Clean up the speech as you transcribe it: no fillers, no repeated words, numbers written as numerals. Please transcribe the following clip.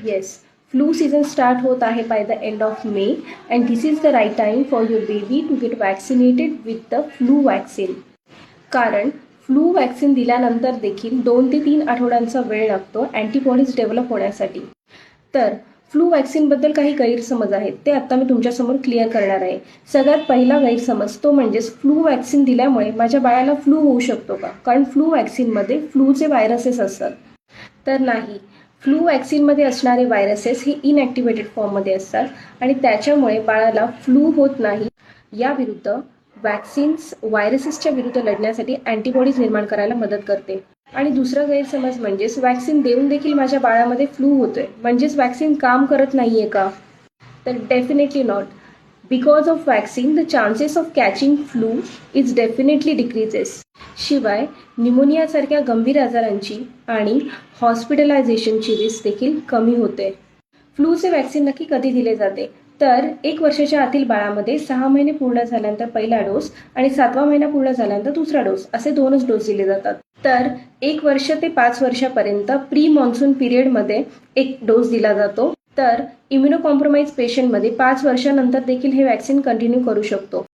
Yes, flu season start होत आहे by the end of May and this is the right time for your baby to get vaccinated with the flu vaccine. कारण flu vaccine दिल्यानंतर देखील 2 ते 3 आठवड्यांचा वेळ लागतो अँटीबॉडीज डेव्हलप होण्यासाठी. तर फ्लू वॅक्सिनबद्दल काही गैरसमज आहेत, ते आत्ता मी तुमच्यासमोर क्लिअर करणार आहे. सगळ्यात पहिला गैरसमज तो म्हणजेच फ्लू वॅक्सिन दिल्यामुळे माझ्या बाळाला फ्लू होऊ शकतो का? कारण फ्लू वॅक्सिनमध्ये फ्लूचे व्हायरसेस असतात. तर नाही, फ्लू वॅक्सिनमध्ये असणारे व्हायरसेस हे इनॲक्टिवेटेड फॉर्ममध्ये असतात आणि त्याच्यामुळे बाळाला फ्लू होत नाही. याविरुद्ध वॅक्सिन्स व्हायरसेसच्या विरुद्ध लढण्यासाठी अँटीबॉडीज निर्माण करायला मदत करते. आणि दुसरा गैरसमज म्हणजेच वॅक्सिन देऊन देखील माझ्या बाळामध्ये फ्लू होतोय, म्हणजेच वॅक्सिन काम करत नाही आहे का? तर definitely not. Because of vaccine the chances of catching flu is definitely decreases. शिवाय न्यूमोनियासारख्या गंभीर आजारांची आणि हॉस्पिटलायझेशनची रिस्क देखील कमी होते. फ्लूचे वॅक्सिन नक्की कधी दिले जाते? तर 1 वर्षाच्या आतील बाळामध्ये 6 महिने पूर्ण झाल्यानंतर पहिला डोस आणि 7वा महिना पूर्ण झाल्यानंतर दुसरा डोस असे 2च डोस दिले जातात. तर 1 वर्ष ते 5 वर्षापर्यंत प्री मॉन्सून पिरियडमध्ये 1 डोस दिला जातो. तर इम्युनो कॉम्प्रोमाइज पेशंटमध्ये 5 वर्षानंतर देखील हे वॅक्सिन कंटिन्यू करू शकतो.